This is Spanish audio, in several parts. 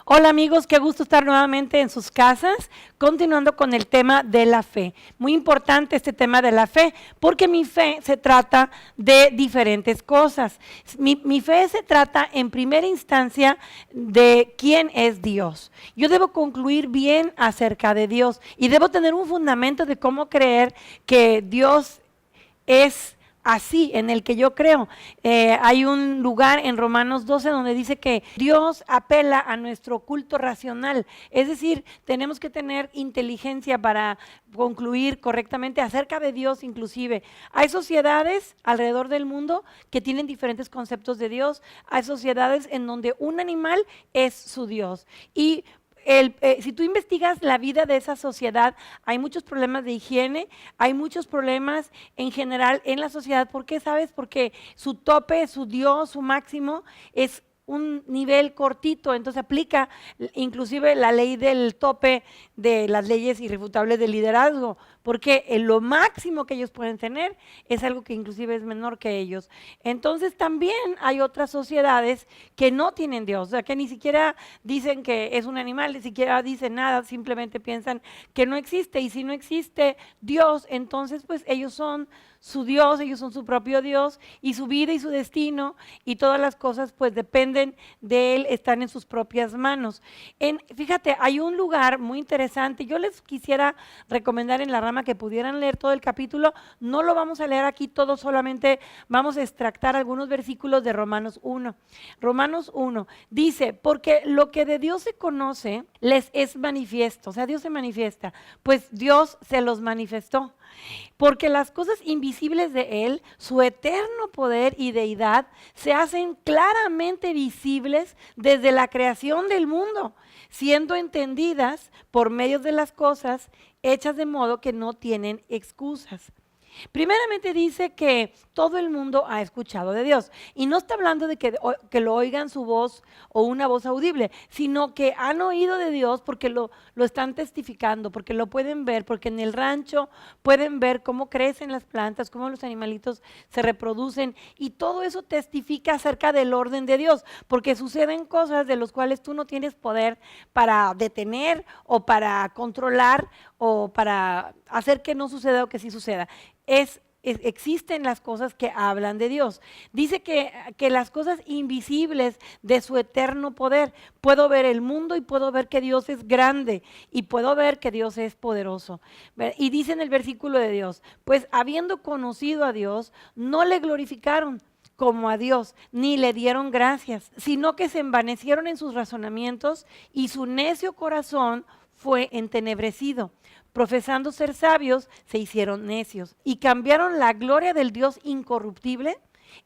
Hola amigos, qué gusto estar nuevamente en sus casas, continuando con el tema de la fe. Muy importante este tema de la fe, porque mi fe se trata de diferentes cosas. Mi fe se trata en primera instancia de quién es Dios. Yo debo concluir bien acerca de Dios y debo tener un fundamento de cómo creer que Dios es así, en el que yo creo. Hay un lugar en Romanos 12 donde dice que Dios apela a nuestro culto racional, es decir, tenemos que tener inteligencia para concluir correctamente acerca de Dios. Inclusive hay sociedades alrededor del mundo que tienen diferentes conceptos de Dios. Hay sociedades en donde un animal es su Dios y si tú investigas la vida de esa sociedad, hay muchos problemas de higiene, hay muchos problemas en general en la sociedad. ¿Por qué? ¿Sabes? Porque su tope, su Dios, su máximo es un nivel cortito, entonces aplica inclusive la ley del tope de las leyes irrefutables del liderazgo, porque lo máximo que ellos pueden tener es algo que inclusive es menor que ellos. Entonces también hay otras sociedades que no tienen Dios, o sea, que ni siquiera dicen que es un animal, ni siquiera dicen nada, simplemente piensan que no existe, y si no existe Dios, entonces pues ellos son su Dios, ellos son su propio Dios, y su vida y su destino y todas las cosas pues dependen de Él, están en sus propias manos. Fíjate, hay un lugar muy interesante, yo les quisiera recomendar en la rama que pudieran leer todo el capítulo. No lo vamos a leer aquí todo, solamente vamos a extractar algunos versículos de Romanos 1. Romanos 1 dice: porque lo que de Dios se conoce les es manifiesto, o sea, Dios se manifiesta, pues Dios se los manifestó. Porque las cosas invisibles de Él, su eterno poder y deidad, se hacen claramente visibles desde la creación del mundo, siendo entendidas por medio de las cosas hechas de modo que no tienen excusas. Primeramente dice que todo el mundo ha escuchado de Dios, y no está hablando de que lo oigan su voz o una voz audible, sino que han oído de Dios porque lo están testificando, porque lo pueden ver, porque en el rancho pueden ver cómo crecen las plantas, cómo los animalitos se reproducen, y todo eso testifica acerca del orden de Dios, porque suceden cosas de las cuales tú no tienes poder para detener o para controlar o para hacer que no suceda o que sí suceda. Existen las cosas que hablan de Dios. Dice que las cosas invisibles de su eterno poder, puedo ver el mundo y puedo ver que Dios es grande y puedo ver que Dios es poderoso. Y dice en el versículo de Dios: pues habiendo conocido a Dios, no le glorificaron como a Dios, ni le dieron gracias, sino que se envanecieron en sus razonamientos y su necio corazón fue entenebrecido. Profesando ser sabios, se hicieron necios y cambiaron la gloria del Dios incorruptible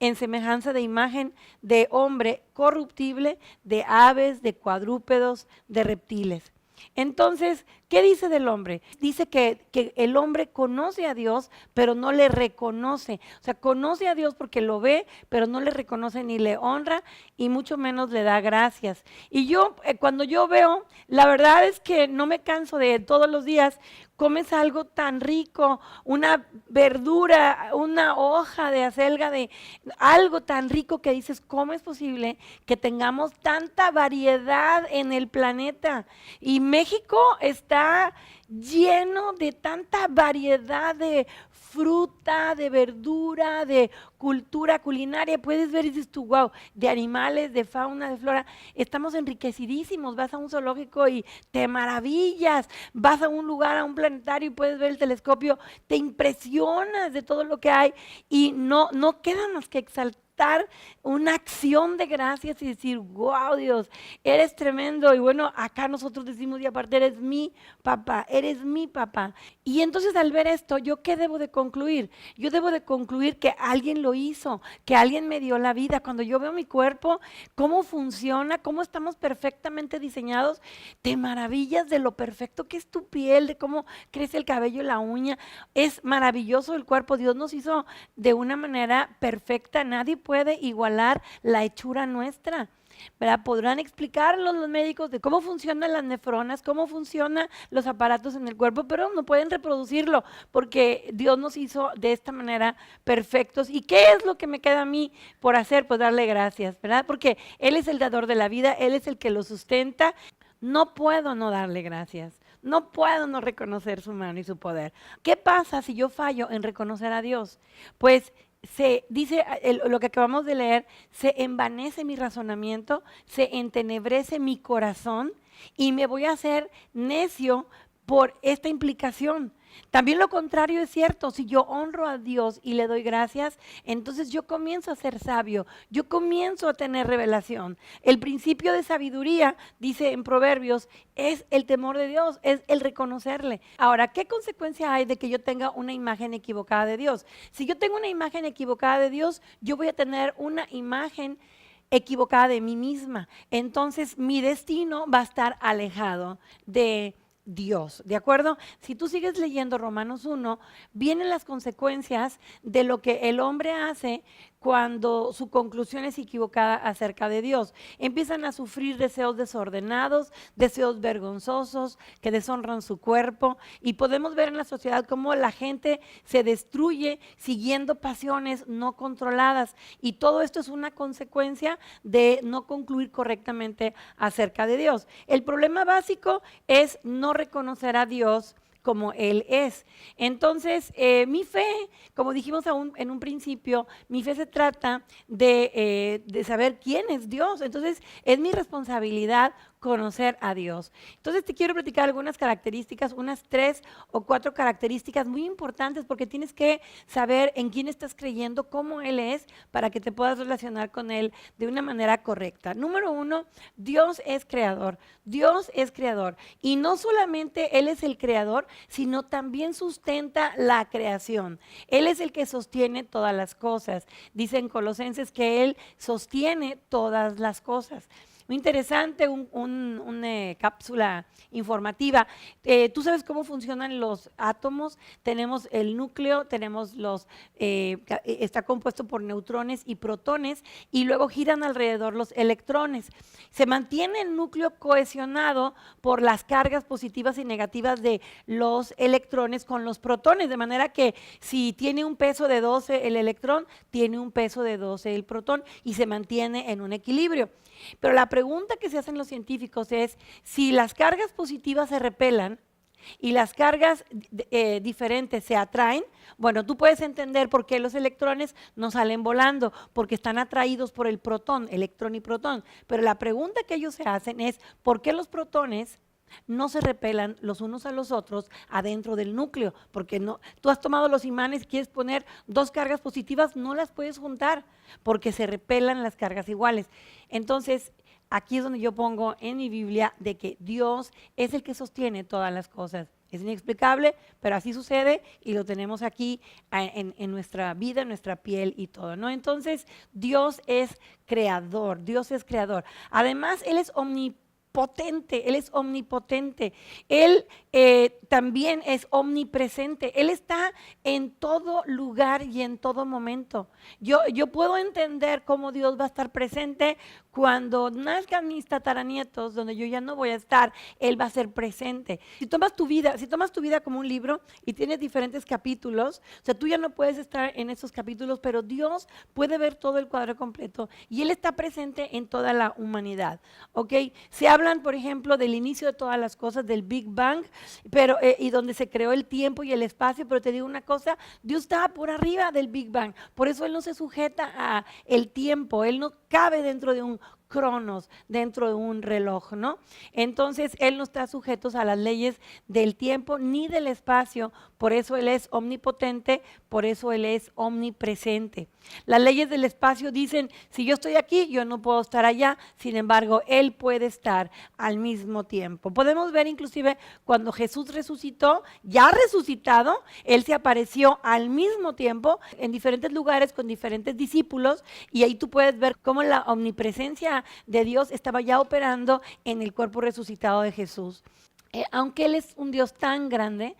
en semejanza de imagen de hombre corruptible, de aves, de cuadrúpedos, de reptiles. Entonces, ¿qué dice del hombre? Dice que el hombre conoce a Dios, pero no le reconoce. O sea, conoce a Dios porque lo ve, pero no le reconoce ni le honra y mucho menos le da gracias. Y yo, cuando yo veo, la verdad es que no me canso de todos los días. Comes algo tan rico, una verdura, una hoja de acelga, de algo tan rico que dices: ¿cómo es posible que tengamos tanta variedad en el planeta? Y México está lleno de tanta variedad de fruta, de verdura, de cultura culinaria. Puedes ver y dices tú: wow, de animales, de fauna, de flora, estamos enriquecidísimos. Vas a un zoológico y te maravillas, vas a un lugar, a un planetario, y puedes ver el telescopio, te impresionas de todo lo que hay, y no queda más que exaltar una acción de gracias y decir: wow, Dios, eres tremendo. Y bueno, acá nosotros decimos, y aparte, eres mi papá, eres mi papá. Y entonces, al ver esto, ¿yo qué debo de concluir? Yo debo de concluir que alguien lo hizo, que alguien me dio la vida. Cuando yo veo mi cuerpo, cómo funciona, cómo estamos perfectamente diseñados, te maravillas de lo perfecto que es tu piel, de cómo crece el cabello, la uña. Es maravilloso el cuerpo. Dios nos hizo de una manera perfecta. Nadie puede igualar la hechura nuestra, ¿verdad? Podrán explicarlos los médicos de cómo funcionan las nefronas, cómo funcionan los aparatos en el cuerpo, pero no pueden reproducirlo porque Dios nos hizo de esta manera perfectos. ¿Y qué es lo que me queda a mí por hacer? Pues darle gracias, ¿verdad? Porque Él es el dador de la vida, Él es el que lo sustenta. No puedo no darle gracias. No puedo no reconocer su mano y su poder. ¿Qué pasa si yo fallo en reconocer a Dios? Pues se dice lo que acabamos de leer, se envanece mi razonamiento, se entenebrece mi corazón y me voy a hacer necio por esta implicación. También lo contrario es cierto, si yo honro a Dios y le doy gracias, entonces yo comienzo a ser sabio, yo comienzo a tener revelación. El principio de sabiduría, dice en Proverbios, es el temor de Dios, es el reconocerle. Ahora, ¿qué consecuencia hay de que yo tenga una imagen equivocada de Dios? Si yo tengo una imagen equivocada de Dios, yo voy a tener una imagen equivocada de mí misma. Entonces mi destino va a estar alejado de Dios, ¿de acuerdo? Si tú sigues leyendo Romanos 1, vienen las consecuencias de lo que el hombre hace cuando su conclusión es equivocada acerca de Dios. Empiezan a sufrir deseos desordenados, deseos vergonzosos que deshonran su cuerpo, y podemos ver en la sociedad cómo la gente se destruye siguiendo pasiones no controladas, y todo esto es una consecuencia de no concluir correctamente acerca de Dios. El problema básico es no reconocer a Dios como Él es. Entonces, mi fe, como dijimos en un principio, mi fe se trata de saber quién es Dios. Entonces, es mi responsabilidad conocer a Dios. Entonces te quiero platicar algunas características, unas 3 o 4 características muy importantes, porque tienes que saber en quién estás creyendo, cómo Él es, para que te puedas relacionar con Él de una manera correcta. Número 1, Dios es creador. Dios es creador. Y no solamente Él es el creador, sino también sustenta la creación. Él es el que sostiene todas las cosas. Dice en Colosenses que Él sostiene todas las cosas. Muy interesante, una cápsula informativa. ¿Tú sabes cómo funcionan los átomos? Tenemos el núcleo, está compuesto por neutrones y protones, y luego giran alrededor los electrones. Se mantiene el núcleo cohesionado por las cargas positivas y negativas de los electrones con los protones, de manera que si tiene un peso de 12 el electrón, tiene un peso de 12 el protón, y se mantiene en un equilibrio. Pero la pregunta que se hacen los científicos es, si las cargas positivas se repelan y las cargas diferentes se atraen, bueno, tú puedes entender por qué los electrones no salen volando, porque están atraídos por el protón, electrón y protón. Pero la pregunta que ellos se hacen es, ¿por qué los protones no se repelan los unos a los otros adentro del núcleo? Porque no, tú has tomado los imanes y quieres poner 2 cargas positivas, no las puedes juntar porque se repelan las cargas iguales. Entonces, aquí es donde yo pongo en mi Biblia de que Dios es el que sostiene todas las cosas. Es inexplicable, pero así sucede, y lo tenemos aquí en nuestra vida, en nuestra piel y todo, ¿no? Entonces, Dios es creador, Dios es creador. Además, Él es omnipotente, Él es omnipotente. Él también es omnipresente. Él está en todo lugar y en todo momento. Yo puedo entender cómo Dios va a estar presente cuando nazcan mis tataranietos, donde yo ya no voy a estar. Él va a ser presente. Si tomas tu vida como un libro y tienes diferentes capítulos, o sea, tú ya no puedes estar en esos capítulos, pero Dios puede ver todo el cuadro completo, y Él está presente en toda la humanidad, ¿ok? Se hablan, por ejemplo, del inicio de todas las cosas, del Big Bang, pero, y donde se creó el tiempo y el espacio, pero te digo una cosa, Dios estaba por arriba del Big Bang, por eso Él no se sujeta a el tiempo, Él no cabe dentro de un cronos, dentro de un reloj, ¿no? Entonces, Él no está sujeto a las leyes del tiempo ni del espacio, por eso Él es omnipotente, por eso Él es omnipresente. Las leyes del espacio dicen, si yo estoy aquí, yo no puedo estar allá, sin embargo, Él puede estar al mismo tiempo. Podemos ver inclusive cuando Jesús resucitó, ya resucitado, Él se apareció al mismo tiempo en diferentes lugares con diferentes discípulos, y ahí tú puedes ver cómo la omnipresencia de Dios estaba ya operando en el cuerpo resucitado de Jesús. Aunque Él es un Dios tan grande,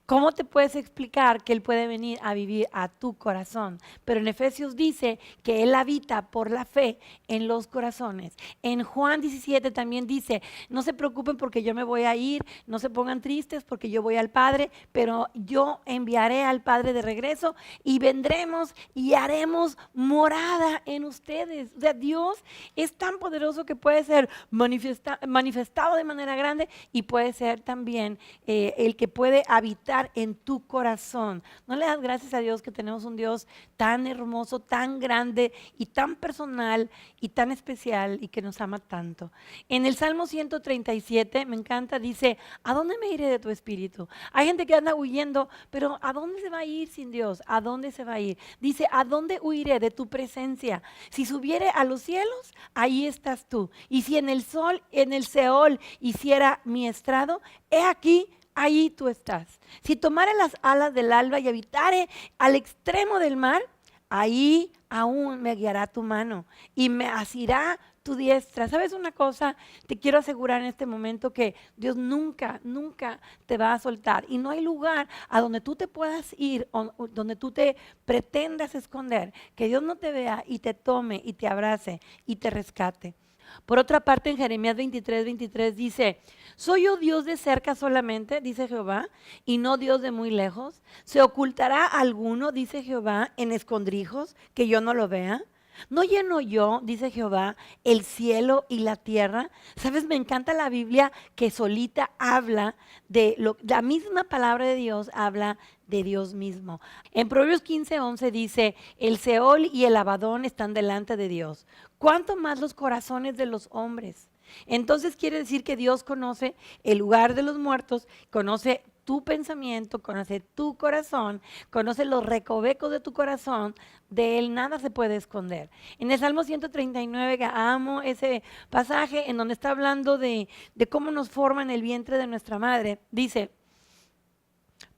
¿Cómo te puedes explicar que Él puede venir a vivir a tu corazón? Pero en Efesios dice que Él habita por la fe en los corazones. En Juan 17 también dice, no se preocupen porque yo me voy a ir, no se pongan tristes porque yo voy al Padre, pero yo enviaré al Padre de regreso y vendremos y haremos morada en ustedes. O sea, Dios es tan poderoso que puede ser manifestado de manera grande y puede ser también el que puede habitar en tu corazón. ¿No le das gracias a Dios que tenemos un Dios tan hermoso, tan grande y tan personal y tan especial y que nos ama tanto? En el Salmo 137, me encanta, dice, ¿a dónde me iré de tu espíritu? Hay gente que anda huyendo, pero ¿a dónde se va a ir sin Dios? ¿A dónde se va a ir? Dice, ¿a dónde huiré de tu presencia? Si subiere a los cielos, ahí estás tú. Y si en el sol, en el Seol hiciera mi estrado, he aquí, ahí tú estás. Si tomare las alas del alba y habitare al extremo del mar, ahí aún me guiará tu mano y me asirá tu diestra. ¿Sabes una cosa? Te quiero asegurar en este momento que Dios nunca, nunca te va a soltar. Y no hay lugar a donde tú te puedas ir, o donde tú te pretendas esconder, que Dios no te vea y te tome y te abrace y te rescate. Por otra parte, en Jeremías 23 dice, ¿soy yo Dios de cerca solamente, dice Jehová, y no Dios de muy lejos? ¿Se ocultará alguno, dice Jehová, en escondrijos, que yo no lo vea? ¿No lleno yo, dice Jehová, el cielo y la tierra? ¿Sabes? Me encanta la Biblia que solita habla la misma palabra de Dios habla de Dios mismo. En Proverbios 15:11 dice, el Seol y el Abadón están delante de Dios. ¿Cuánto más los corazones de los hombres? Entonces quiere decir que Dios conoce el lugar de los muertos, conoce tu pensamiento, conoce tu corazón, conoce los recovecos de tu corazón, de Él nada se puede esconder. En el Salmo 139, que amo ese pasaje en donde está hablando de cómo nos forma en el vientre de nuestra madre, dice,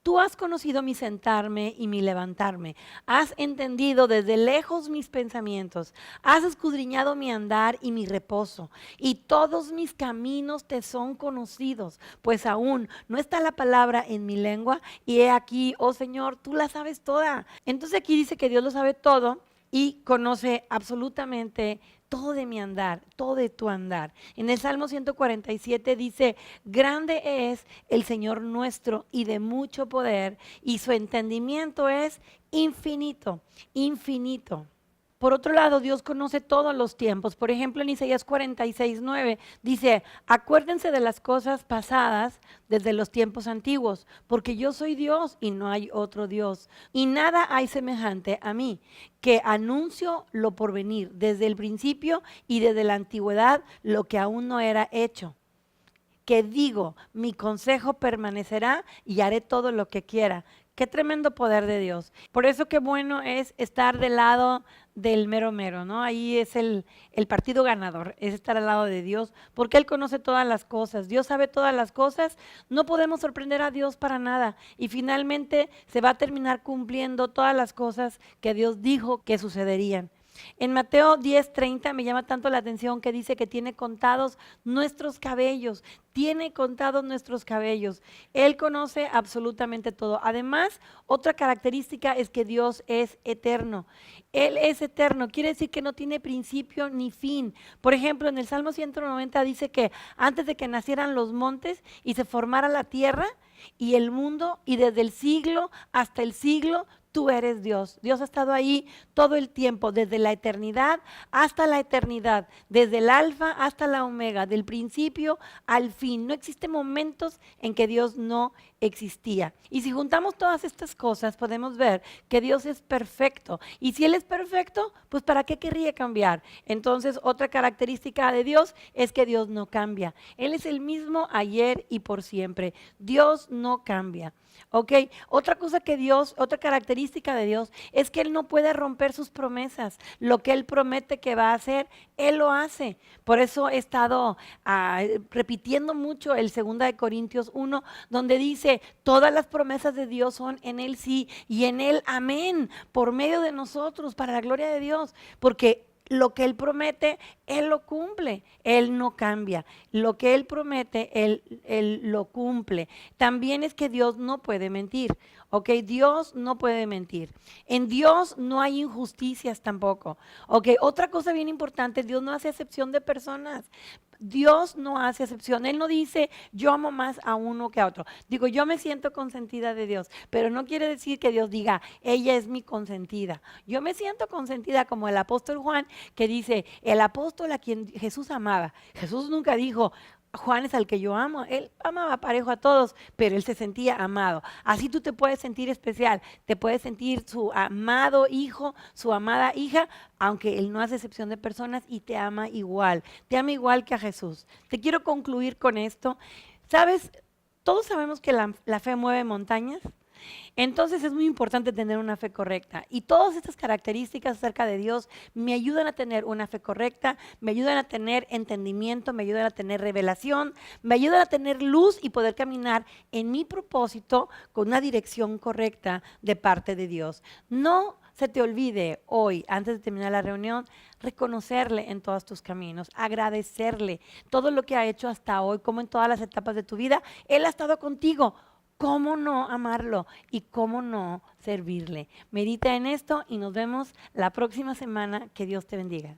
tú has conocido mi sentarme y mi levantarme, has entendido desde lejos mis pensamientos, has escudriñado mi andar y mi reposo, y todos mis caminos te son conocidos, pues aún no está la palabra en mi lengua, y he aquí, oh Señor, tú la sabes toda. Entonces aquí dice que Dios lo sabe todo y conoce absolutamente todo de mi andar, todo de tu andar. En el Salmo 147 dice, grande es el Señor nuestro y de mucho poder, y su entendimiento es infinito, infinito. Por otro lado, Dios conoce todos los tiempos. Por ejemplo, en Isaías 46:9 dice, acuérdense de las cosas pasadas desde los tiempos antiguos, porque yo soy Dios y no hay otro Dios. Y nada hay semejante a mí, que anuncio lo por venir desde el principio y desde la antigüedad lo que aún no era hecho. Que digo, mi consejo permanecerá y haré todo lo que quiera. Qué tremendo poder de Dios. Por eso qué bueno es estar del lado del mero mero, ¿no? Ahí es el partido ganador, es estar al lado de Dios, porque Él conoce todas las cosas, Dios sabe todas las cosas, no podemos sorprender a Dios para nada, y finalmente se va a terminar cumpliendo todas las cosas que Dios dijo que sucederían. En Mateo 10:30 me llama tanto la atención que dice que tiene contados nuestros cabellos, tiene contados nuestros cabellos. Él conoce absolutamente todo. Además, otra característica es que Dios es eterno. Él es eterno, quiere decir que no tiene principio ni fin. Por ejemplo, en el Salmo 190 dice que antes de que nacieran los montes y se formara la tierra y el mundo, y desde el siglo hasta el siglo, tú eres Dios. Dios ha estado ahí todo el tiempo, desde la eternidad hasta la eternidad, desde el alfa hasta la omega, del principio al fin. No existen momentos en que Dios no existía. Y si juntamos todas estas cosas, podemos ver que Dios es perfecto. Y si Él es perfecto, pues ¿para qué querría cambiar? Entonces, otra característica de Dios es que Dios no cambia. Él es el mismo ayer y por siempre. Dios no cambia. Ok, otra característica de Dios es que Él no puede romper sus promesas. Lo que Él promete que va a hacer, Él lo hace. Por eso he estado repitiendo mucho el 2 Corintios 1, donde dice, todas las promesas de Dios son en Él sí y en Él amén, por medio de nosotros, para la gloria de Dios. Porque lo que Él promete, Él lo cumple, Él no cambia. Lo que Él promete, Él lo cumple. También es que Dios no puede mentir, ¿ok? Dios no puede mentir. En Dios no hay injusticias tampoco, ¿ok? Otra cosa bien importante, Dios no hace excepción de personas. Dios no hace excepción. Él no dice, yo amo más a uno que a otro. Digo, yo me siento consentida de Dios, pero no quiere decir que Dios diga, ella es mi consentida. Yo me siento consentida como el apóstol Juan, que dice, el apóstol a quien Jesús amaba. Jesús nunca dijo, Juan es al que yo amo. Él amaba parejo a todos, pero él se sentía amado. Así tú te puedes sentir especial, te puedes sentir su amado hijo, su amada hija, aunque él no hace excepción de personas y te ama igual que a Jesús. Te quiero concluir con esto. ¿Sabes? Todos sabemos que la fe mueve montañas. Entonces es muy importante tener una fe correcta. Y todas estas características acerca de Dios me ayudan a tener una fe correcta, me ayudan a tener entendimiento, me ayudan a tener revelación, me ayudan a tener luz y poder caminar en mi propósito con una dirección correcta de parte de Dios. No se te olvide hoy, antes de terminar la reunión, reconocerle en todos tus caminos, agradecerle todo lo que ha hecho hasta hoy, como en todas las etapas de tu vida, Él ha estado contigo. ¿Cómo no amarlo y cómo no servirle? Medita en esto y nos vemos la próxima semana. Que Dios te bendiga.